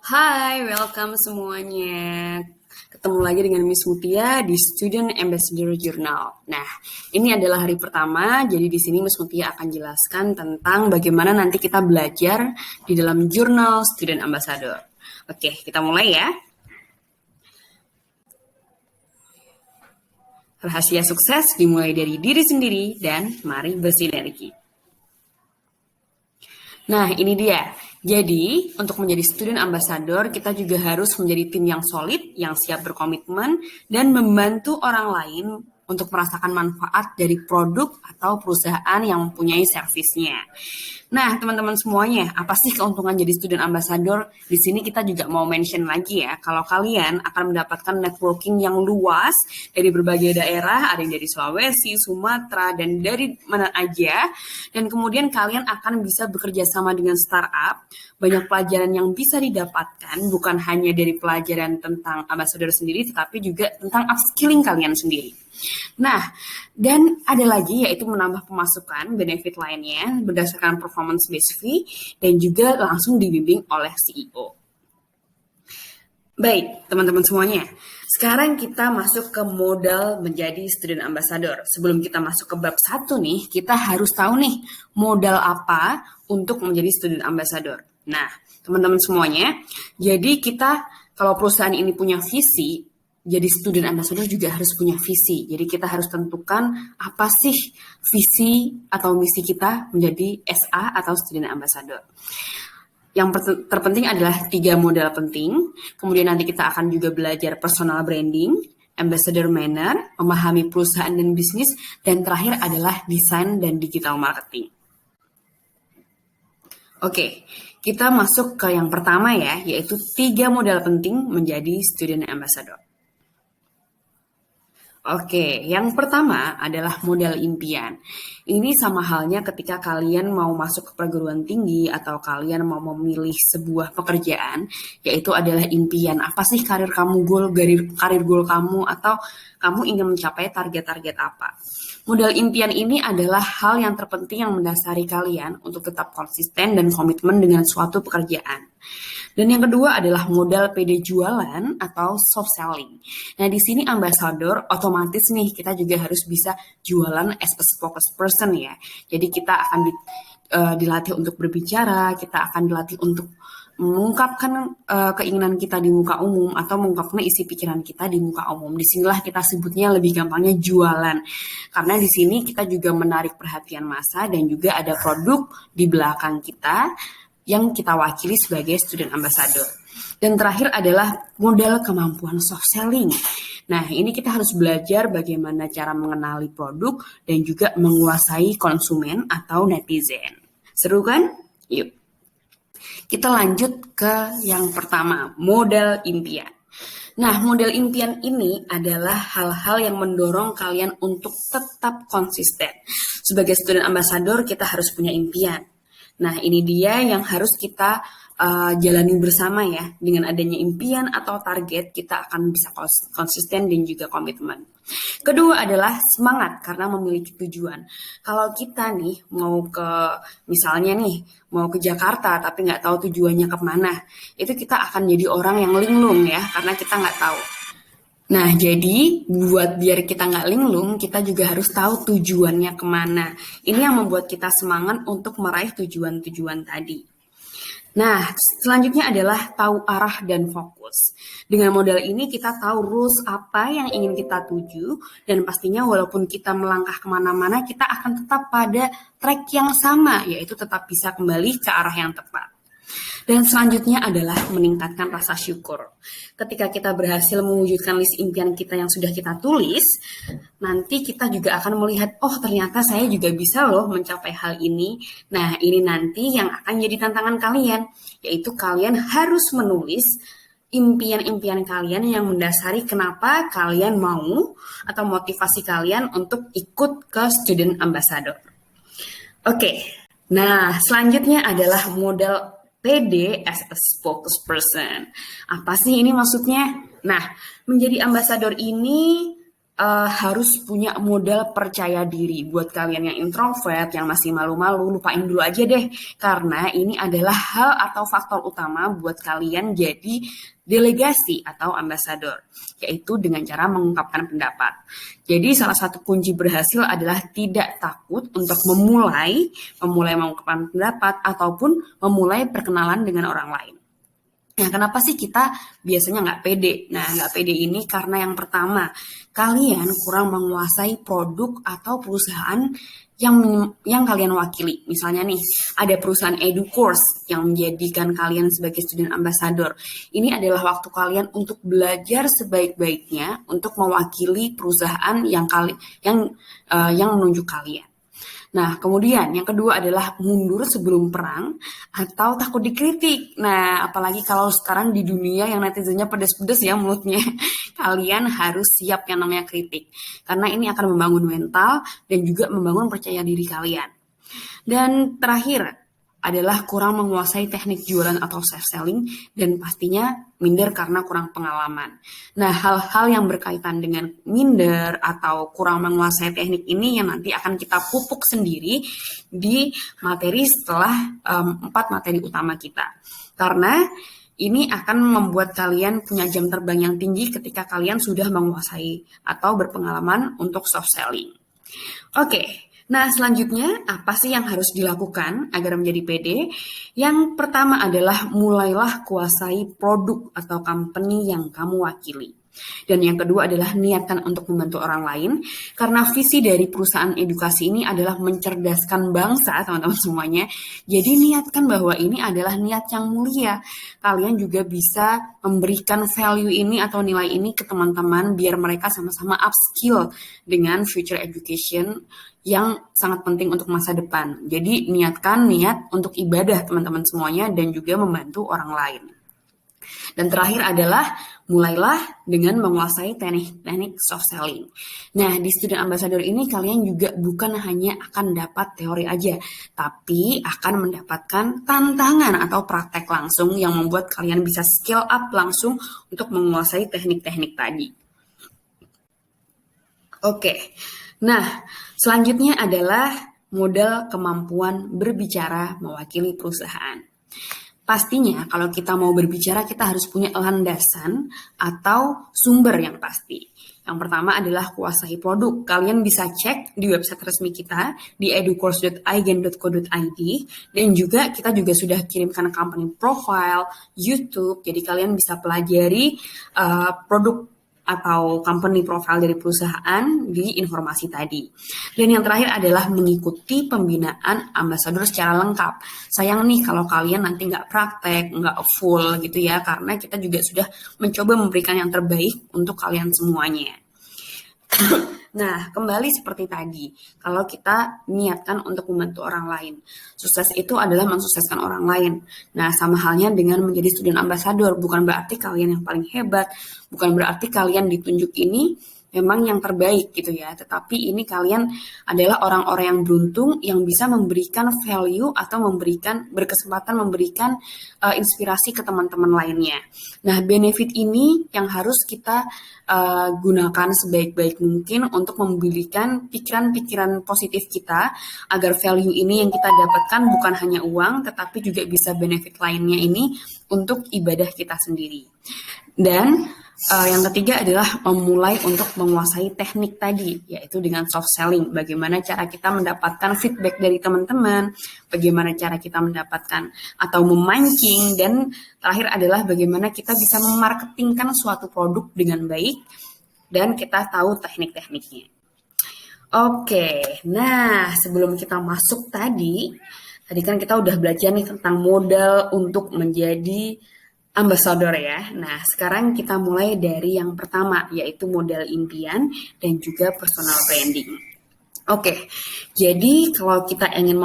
Hai, welcome semuanya. Ketemu lagi dengan Miss Mutia di Student Ambassador Journal. Nah, ini adalah hari pertama, jadi di sini Miss Mutia akan jelaskan tentang bagaimana nanti kita belajar di dalam jurnal Student Ambassador. Oke, kita mulai ya. Rahasia sukses dimulai dari diri sendiri dan mari bersinergi. Nah, ini dia. Jadi, untuk menjadi student ambassador, kita juga harus menjadi tim yang solid, yang siap berkomitmen, dan membantu orang lain untuk merasakan manfaat dari produk atau perusahaan yang mempunyai servisnya. Nah, teman-teman semuanya, apa sih keuntungan jadi student ambassador? Di sini kita juga mau mention lagi ya, kalau kalian akan mendapatkan networking yang luas dari berbagai daerah, ada yang dari Sulawesi, Sumatera, dan dari mana aja. Dan kemudian kalian akan bisa bekerja sama dengan startup. Banyak pelajaran yang bisa didapatkan, bukan hanya dari pelajaran tentang ambassador sendiri, tetapi juga tentang upskilling kalian sendiri. Nah, dan ada lagi yaitu menambah pemasukan, benefit lainnya berdasarkan performance based fee dan juga langsung dibimbing oleh CEO. Baik, teman-teman semuanya. Sekarang kita masuk ke modal menjadi student ambassador. Sebelum kita masuk ke bab 1 nih, kita harus tahu nih modal apa untuk menjadi student ambassador. Nah, teman-teman semuanya, jadi kita kalau perusahaan ini punya visi, jadi student ambassador juga harus punya visi. Jadi kita harus tentukan apa sih visi atau misi kita menjadi SA atau student ambassador. Yang terpenting adalah 3 modal penting. Kemudian nanti kita akan juga belajar personal branding, ambassador manner, memahami perusahaan dan bisnis, dan terakhir adalah desain dan digital marketing. Oke, kita masuk ke yang pertama ya, yaitu 3 modal penting menjadi student ambassador. Oke, yang pertama adalah modal impian. Ini sama halnya ketika kalian mau masuk ke perguruan tinggi atau kalian mau memilih sebuah pekerjaan, yaitu adalah impian. Apa sih karir kamu goal, karir goal kamu, atau kamu ingin mencapai target-target apa? Modal impian ini adalah hal yang terpenting yang mendasari kalian untuk tetap konsisten dan komitmen dengan suatu pekerjaan. Dan yang kedua adalah modal PD jualan atau soft selling. Nah, di sini ambassador otomatis nih kita juga harus bisa jualan as a spokesperson ya. Jadi kita akan dilatih untuk berbicara, kita akan dilatih untuk mengungkapkan keinginan kita di muka umum atau mengungkapkan isi pikiran kita di muka umum. Disinilah kita sebutnya lebih gampangnya jualan. Karena di sini kita juga menarik perhatian massa dan juga ada produk di belakang kita yang kita wakili sebagai student ambassador. Dan terakhir adalah modal kemampuan soft selling. Nah, ini kita harus belajar bagaimana cara mengenali produk dan juga menguasai konsumen atau netizen. Seru kan? Yuk. Kita lanjut ke yang pertama, modal impian. Nah, modal impian ini adalah hal-hal yang mendorong kalian untuk tetap konsisten. Sebagai student ambassador, kita harus punya impian. Nah, ini dia yang harus kita jalani bersama ya. Dengan adanya impian atau target, kita akan bisa konsisten dan juga komitmen. Kedua adalah semangat karena memiliki tujuan. Kalau kita nih misalnya nih, mau ke Jakarta tapi nggak tahu tujuannya kemana, itu kita akan jadi orang yang linglung ya, karena kita nggak tahu. Nah, jadi buat biar kita nggak linglung, kita juga harus tahu tujuannya kemana. Ini yang membuat kita semangat untuk meraih tujuan-tujuan tadi. Nah, selanjutnya adalah tahu arah dan fokus. Dengan modal ini kita tahu rules apa yang ingin kita tuju, dan pastinya walaupun kita melangkah kemana-mana, kita akan tetap pada track yang sama, yaitu tetap bisa kembali ke arah yang tepat. Dan selanjutnya adalah meningkatkan rasa syukur. Ketika kita berhasil mewujudkan list impian kita yang sudah kita tulis, nanti kita juga akan melihat, oh ternyata saya juga bisa loh mencapai hal ini. Nah, ini nanti yang akan jadi tantangan kalian, yaitu kalian harus menulis impian-impian kalian yang mendasari kenapa kalian mau atau motivasi kalian untuk ikut ke student ambassador. Oke, nah selanjutnya adalah modal PD as a spokesperson. Apa sih ini maksudnya? Nah, menjadi ambasador ini harus punya modal percaya diri. Buat kalian yang introvert, yang masih malu-malu, lupain dulu aja deh. Karena ini adalah hal atau faktor utama buat kalian jadi delegasi atau ambasador, yaitu dengan cara mengungkapkan pendapat. Jadi salah satu kunci berhasil adalah tidak takut untuk memulai mengungkapkan pendapat ataupun memulai perkenalan dengan orang lain. Nah, kenapa sih kita biasanya nggak pede? Nah, nggak pede ini karena yang pertama, kalian kurang menguasai produk atau perusahaan yang kalian wakili. Misalnya nih, ada perusahaan EduCourse yang menjadikan kalian sebagai student ambassador. Ini adalah waktu kalian untuk belajar sebaik-baiknya untuk mewakili perusahaan yang menunjuk kalian. Nah, kemudian yang kedua adalah mundur sebelum perang atau takut dikritik. Nah, apalagi kalau sekarang di dunia yang netizennya pedes-pedes ya mulutnya. Kalian harus siap yang namanya kritik. Karena ini akan membangun mental dan juga membangun percaya diri kalian. Dan terakhir adalah kurang menguasai teknik jualan atau self selling dan pastinya minder karena kurang pengalaman. Nah, hal-hal yang berkaitan dengan minder atau kurang menguasai teknik ini yang nanti akan kita pupuk sendiri di materi setelah 4 materi utama kita. Karena ini akan membuat kalian punya jam terbang yang tinggi ketika kalian sudah menguasai atau berpengalaman untuk soft selling. Oke. Nah, selanjutnya apa sih yang harus dilakukan agar menjadi PD? Yang pertama adalah mulailah kuasai produk atau company yang kamu wakili. Dan yang kedua adalah niatkan untuk membantu orang lain, karena visi dari perusahaan edukasi ini adalah mencerdaskan bangsa, teman-teman semuanya. Jadi niatkan bahwa ini adalah niat yang mulia. Kalian juga bisa memberikan value ini atau nilai ini ke teman-teman biar mereka sama-sama upskill dengan future education yang sangat penting untuk masa depan. Jadi niatkan niat untuk ibadah teman-teman semuanya dan juga membantu orang lain. Dan terakhir adalah mulailah dengan menguasai teknik soft selling. Nah, di Student Ambassador ini kalian juga bukan hanya akan dapat teori aja, tapi akan mendapatkan tantangan atau praktek langsung yang membuat kalian bisa skill up langsung untuk menguasai teknik-teknik tadi. Oke, nah selanjutnya adalah modal kemampuan berbicara mewakili perusahaan. Pastinya kalau kita mau berbicara kita harus punya landasan atau sumber yang pasti. Yang pertama adalah kuasai produk. Kalian bisa cek di website resmi kita di educourse.aigen.co.id dan juga kita juga sudah kirimkan company profile, YouTube. Jadi kalian bisa pelajari produk atau company profile dari perusahaan di informasi tadi. Dan yang terakhir adalah mengikuti pembinaan ambasador secara lengkap. Sayang nih kalau kalian nanti nggak praktek, nggak full gitu ya, karena kita juga sudah mencoba memberikan yang terbaik untuk kalian semuanya. Nah, kembali seperti tadi, kalau kita niatkan untuk membantu orang lain, sukses itu adalah mensukseskan orang lain. Nah, sama halnya dengan menjadi student ambassador, bukan berarti kalian yang paling hebat, bukan berarti kalian ditunjuk ini memang yang terbaik gitu ya, tetapi ini kalian adalah orang-orang yang beruntung yang bisa memberikan value atau berkesempatan memberikan inspirasi ke teman-teman lainnya. Nah, benefit ini yang harus kita gunakan sebaik-baik mungkin untuk memberikan pikiran-pikiran positif kita agar value ini yang kita dapatkan bukan hanya uang tetapi juga bisa benefit lainnya ini untuk ibadah kita sendiri. Dan yang ketiga adalah memulai untuk menguasai teknik tadi, yaitu dengan soft selling. Bagaimana cara kita mendapatkan feedback dari teman-teman, bagaimana cara kita mendapatkan atau memancing, dan terakhir adalah bagaimana kita bisa memarketingkan suatu produk dengan baik, dan kita tahu teknik-tekniknya. Oke, nah sebelum kita masuk tadi kan kita udah belajar nih tentang modal untuk menjadi ambassador ya. Nah, sekarang kita mulai dari yang pertama, yaitu modal impian dan juga personal branding. Oke, jadi kalau kita ingin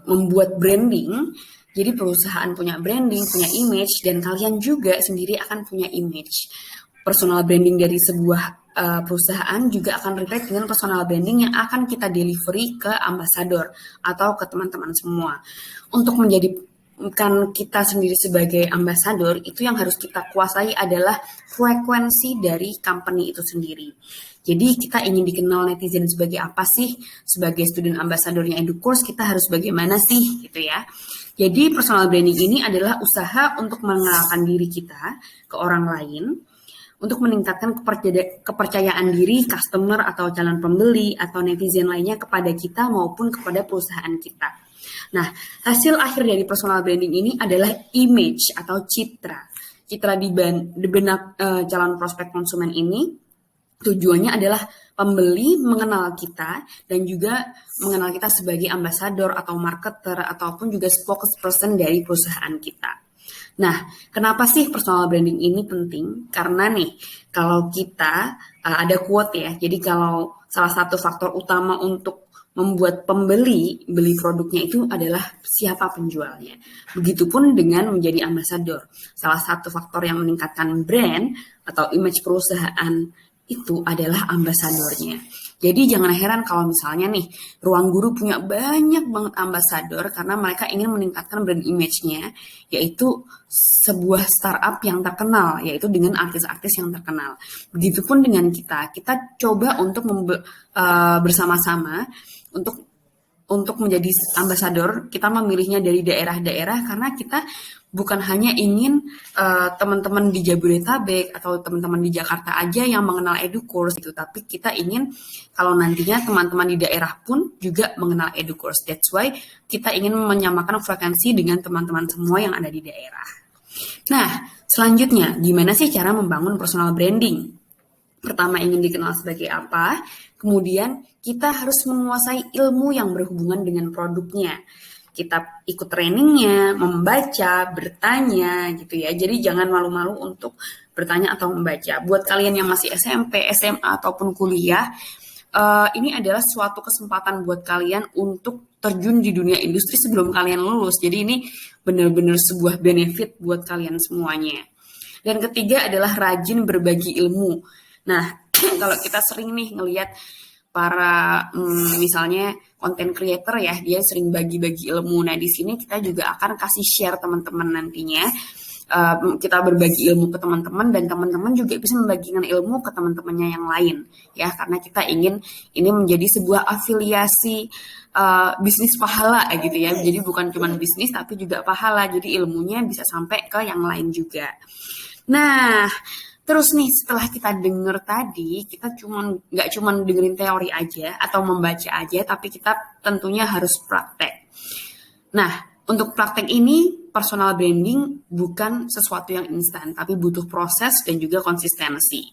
membuat branding, jadi perusahaan punya branding, punya image, dan kalian juga sendiri akan punya image. Personal branding dari sebuah perusahaan juga akan relate dengan personal branding yang akan kita delivery ke ambassador atau ke teman-teman semua. Untuk menjadi kita sendiri sebagai ambasador, itu yang harus kita kuasai adalah frekuensi dari company itu sendiri. Jadi kita ingin dikenal netizen sebagai apa sih? Sebagai student ambassadornya EduCourse, kita harus bagaimana sih gitu ya. Jadi personal branding ini adalah usaha untuk mengenalkan diri kita ke orang lain, untuk meningkatkan kepercayaan diri customer atau calon pembeli atau netizen lainnya kepada kita maupun kepada perusahaan kita. Nah, hasil akhir dari personal branding ini adalah image atau citra. Citra di benak calon prospek konsumen ini tujuannya adalah pembeli mengenal kita dan juga mengenal kita sebagai ambasador atau marketer ataupun juga spokesperson dari perusahaan kita. Nah, kenapa sih personal branding ini penting? Karena nih, kalau kita ada quote ya, jadi kalau salah satu faktor utama untuk membuat pembeli beli produknya itu adalah siapa penjualnya. Begitupun dengan menjadi ambasador. Salah satu faktor yang meningkatkan brand atau image perusahaan itu adalah ambasadornya. Jadi jangan heran kalau misalnya nih Ruang Guru punya banyak banget ambasador karena mereka ingin meningkatkan brand image-nya, yaitu sebuah startup yang terkenal, yaitu dengan artis-artis yang terkenal. Begitupun dengan kita coba untuk bersama-sama untuk menjadi ambasador. Kita memilihnya dari daerah-daerah karena kita bukan hanya ingin teman-teman di Jabodetabek atau teman-teman di Jakarta aja yang mengenal EduCourse gitu, tapi kita ingin kalau nantinya teman-teman di daerah pun juga mengenal EduCourse. That's why kita ingin menyamakan frekuensi dengan teman-teman semua yang ada di daerah. Nah, selanjutnya gimana sih cara membangun personal branding? Pertama, ingin dikenal sebagai apa, kemudian kita harus menguasai ilmu yang berhubungan dengan produknya. Kita ikut trainingnya, membaca, bertanya gitu ya. Jadi jangan malu-malu untuk bertanya atau membaca. Buat kalian yang masih SMP, SMA, ataupun kuliah, ini adalah suatu kesempatan buat kalian untuk terjun di dunia industri sebelum kalian lulus. Jadi ini benar-benar sebuah benefit buat kalian semuanya. Dan ketiga adalah rajin berbagi ilmu. Nah, kalau kita sering nih ngelihat para misalnya content creator ya, dia sering bagi-bagi ilmu. Nah, di sini kita juga akan kasih share teman-teman nantinya. Kita berbagi ilmu ke teman-teman dan teman-teman juga bisa membagikan ilmu ke teman-temannya yang lain ya, karena kita ingin ini menjadi sebuah afiliasi bisnis pahala gitu ya. Jadi bukan cuma bisnis tapi juga pahala. Jadi ilmunya bisa sampai ke yang lain juga. Nah, terus nih setelah kita denger tadi, kita nggak cuma dengerin teori aja atau membaca aja, tapi kita tentunya harus praktek. Nah, untuk praktek ini personal branding bukan sesuatu yang instan, tapi butuh proses dan juga konsistensi.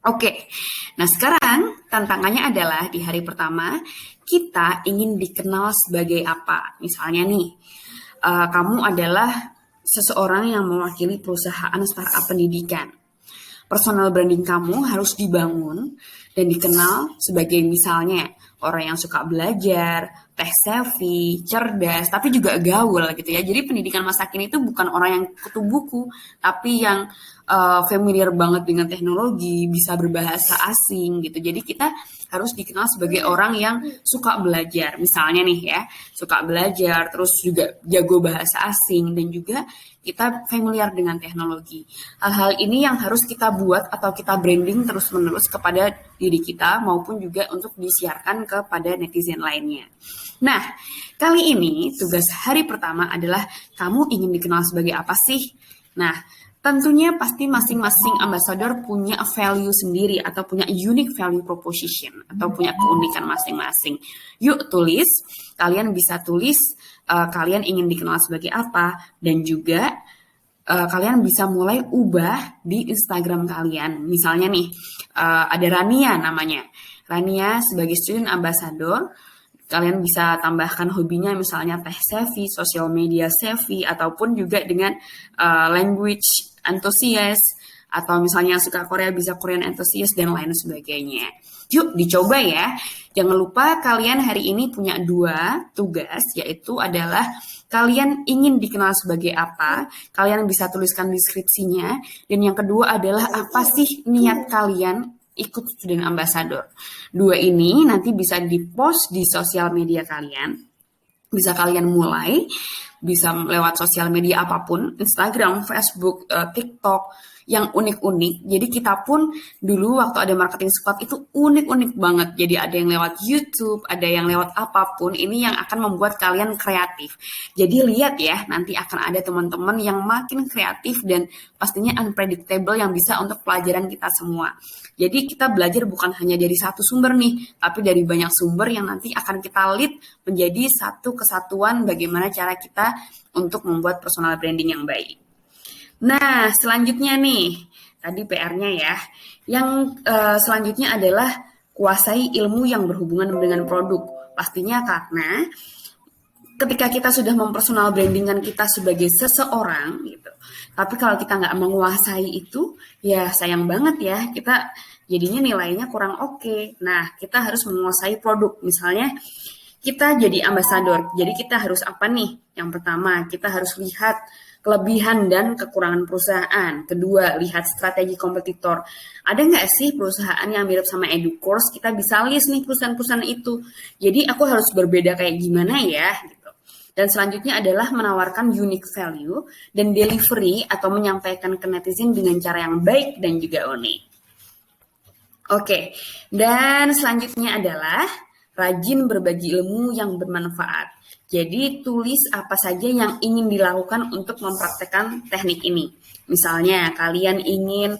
Oke, nah sekarang tantangannya adalah di hari pertama kita ingin dikenal sebagai apa. Misalnya nih, kamu adalah seseorang yang mewakili perusahaan startup pendidikan. Personal branding kamu harus dibangun dan dikenal sebagai misalnya orang yang suka belajar, tech savvy, cerdas, tapi juga gaul gitu ya. Jadi pendidikan masa kini itu bukan orang yang kutu buku, tapi yang familiar banget dengan teknologi, bisa berbahasa asing gitu. Jadi kita harus dikenal sebagai orang yang suka belajar. Misalnya nih ya, suka belajar, terus juga jago bahasa asing, dan juga kita familiar dengan teknologi. Hal-hal ini yang harus kita buat atau kita branding terus-menerus kepada diri kita maupun juga untuk disiarkan kepada netizen lainnya. Nah, kali ini tugas hari pertama adalah kamu ingin dikenal sebagai apa sih? Nah, tentunya pasti masing-masing ambassador punya value sendiri atau punya unique value proposition atau punya keunikan masing-masing. Yuk tulis, kalian bisa tulis kalian ingin dikenal sebagai apa, dan juga kalian bisa mulai ubah di Instagram kalian. Misalnya nih, ada Rania namanya. Rania sebagai student ambassador, kalian bisa tambahkan hobinya misalnya tech savvy, social media savvy, ataupun juga dengan language enthusiast, atau misalnya suka Korea bisa Korean enthusiast dan lain sebagainya. Yuk dicoba ya. Jangan lupa kalian hari ini punya 2 tugas, yaitu adalah kalian ingin dikenal sebagai apa, kalian bisa tuliskan deskripsinya, dan yang kedua adalah apa sih niat kalian ikut student ambassador. 2 ini nanti bisa di-post di sosial media kalian. Bisa kalian mulai bisa lewat sosial media apapun, Instagram, Facebook, TikTok, yang unik-unik. Jadi kita pun dulu waktu ada marketing squad itu unik-unik banget. Jadi ada yang lewat YouTube, ada yang lewat apapun. Ini yang akan membuat kalian kreatif. Jadi lihat ya, nanti akan ada teman-teman yang makin kreatif dan pastinya unpredictable yang bisa untuk pelajaran kita semua. Jadi kita belajar bukan hanya dari satu sumber nih, tapi dari banyak sumber yang nanti akan kita lead menjadi satu kesatuan bagaimana cara kita untuk membuat personal branding yang baik. Nah, selanjutnya nih, tadi PR-nya ya. Yang selanjutnya adalah kuasai ilmu yang berhubungan dengan produk. Pastinya karena ketika kita sudah mempersonal brandingkan kita sebagai seseorang gitu. Tapi kalau kita nggak menguasai itu, ya sayang banget ya. Kita jadinya nilainya kurang oke. Nah, kita harus menguasai produk. Misalnya kita jadi ambasador. Jadi kita harus apa nih? Yang pertama, kita harus lihat kelebihan dan kekurangan perusahaan. Kedua, lihat strategi kompetitor. Ada nggak sih perusahaan yang mirip sama EduCourse? Kita bisa list nih perusahaan-perusahaan itu. Jadi aku harus berbeda kayak gimana ya? Gitu. Dan selanjutnya adalah menawarkan unique value dan delivery atau menyampaikan ke netizen dengan cara yang baik dan juga unik. Oke, dan selanjutnya adalah rajin berbagi ilmu yang bermanfaat. Jadi tulis apa saja yang ingin dilakukan untuk mempraktekkan teknik ini. Misalnya kalian ingin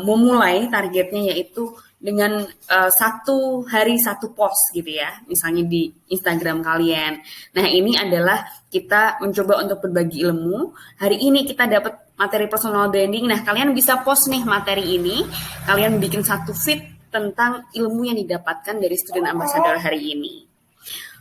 memulai targetnya yaitu dengan satu hari satu post gitu ya. Misalnya di Instagram kalian. Nah ini adalah kita mencoba untuk berbagi ilmu. Hari ini kita dapat materi personal branding. Nah kalian bisa post nih materi ini. Kalian bikin satu feed tentang ilmu yang didapatkan dari student ambassador hari ini.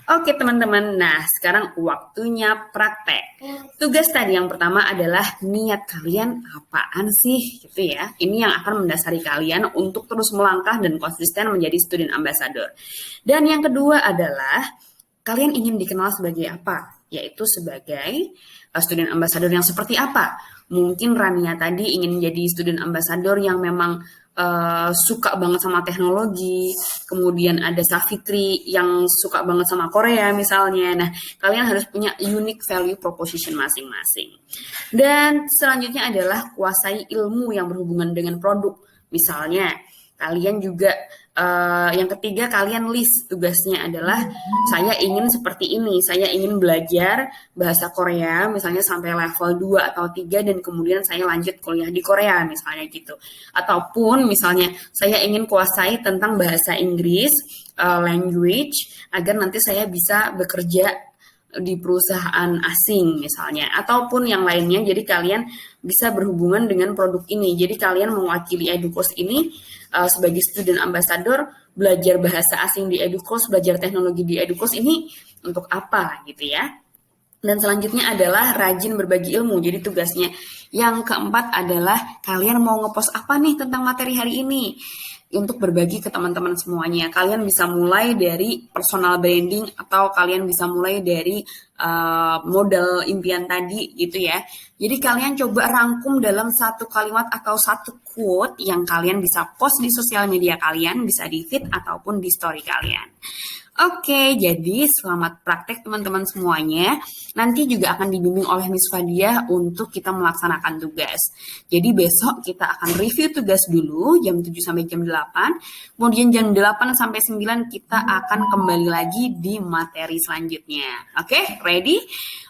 Oke teman-teman, nah sekarang waktunya praktek. Tugas tadi yang pertama adalah niat kalian apaan sih gitu ya. Ini yang akan mendasari kalian untuk terus melangkah dan konsisten menjadi student ambassador. Dan yang kedua adalah kalian ingin dikenal sebagai apa? Yaitu sebagai student ambassador yang seperti apa? Mungkin Rania tadi ingin menjadi student ambassador yang memang suka banget sama teknologi, kemudian ada Safitri yang suka banget sama Korea misalnya. Nah, kalian harus punya unique value proposition masing-masing. Dan selanjutnya adalah kuasai ilmu yang berhubungan dengan produk. Misalnya, kalian juga yang ketiga kalian list tugasnya adalah saya ingin seperti ini, saya ingin belajar bahasa Korea misalnya sampai level 2 atau 3 dan kemudian saya lanjut kuliah di Korea misalnya gitu. Ataupun misalnya saya ingin kuasai tentang bahasa Inggris, language agar nanti saya bisa bekerja di perusahaan asing misalnya ataupun yang lainnya. Jadi kalian bisa berhubungan dengan produk ini. Jadi kalian mewakili EduCourse ini sebagai student ambassador, belajar bahasa asing di EduCourse, belajar teknologi di EduCourse ini untuk apa gitu ya. Dan selanjutnya adalah rajin berbagi ilmu. Jadi tugasnya yang keempat adalah kalian mau ngepost apa nih tentang materi hari ini untuk berbagi ke teman-teman semuanya. Kalian bisa mulai dari personal branding atau kalian bisa mulai dari modal impian tadi gitu ya. Jadi kalian coba rangkum dalam satu kalimat atau satu quote yang kalian bisa post di sosial media kalian, bisa di feed ataupun di story kalian. Oke, jadi selamat praktek teman-teman semuanya. Nanti juga akan dibimbing oleh Miss Fadia untuk kita melaksanakan tugas. Jadi besok kita akan review tugas dulu jam 7 sampai jam 8. Kemudian jam 8 sampai 9 kita akan kembali lagi di materi selanjutnya. Oke, ready?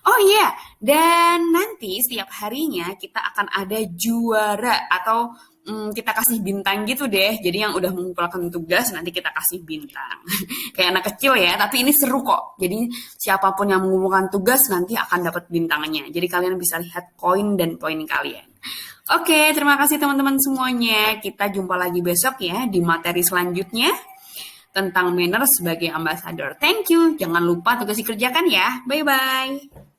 Oh iya, dan nanti setiap harinya kita akan ada juara atau kita kasih bintang gitu deh. Jadi yang udah mengumpulkan tugas nanti kita kasih bintang. Kayak anak kecil ya, tapi ini seru kok. Jadi siapapun yang mengumpulkan tugas nanti akan dapat bintangnya. Jadi kalian bisa lihat koin dan poin kalian. Oke, terima kasih teman-teman semuanya. Kita jumpa lagi besok ya di materi selanjutnya tentang manner sebagai ambassador. Thank you. Jangan lupa tugas dikerjakan ya. Bye-bye.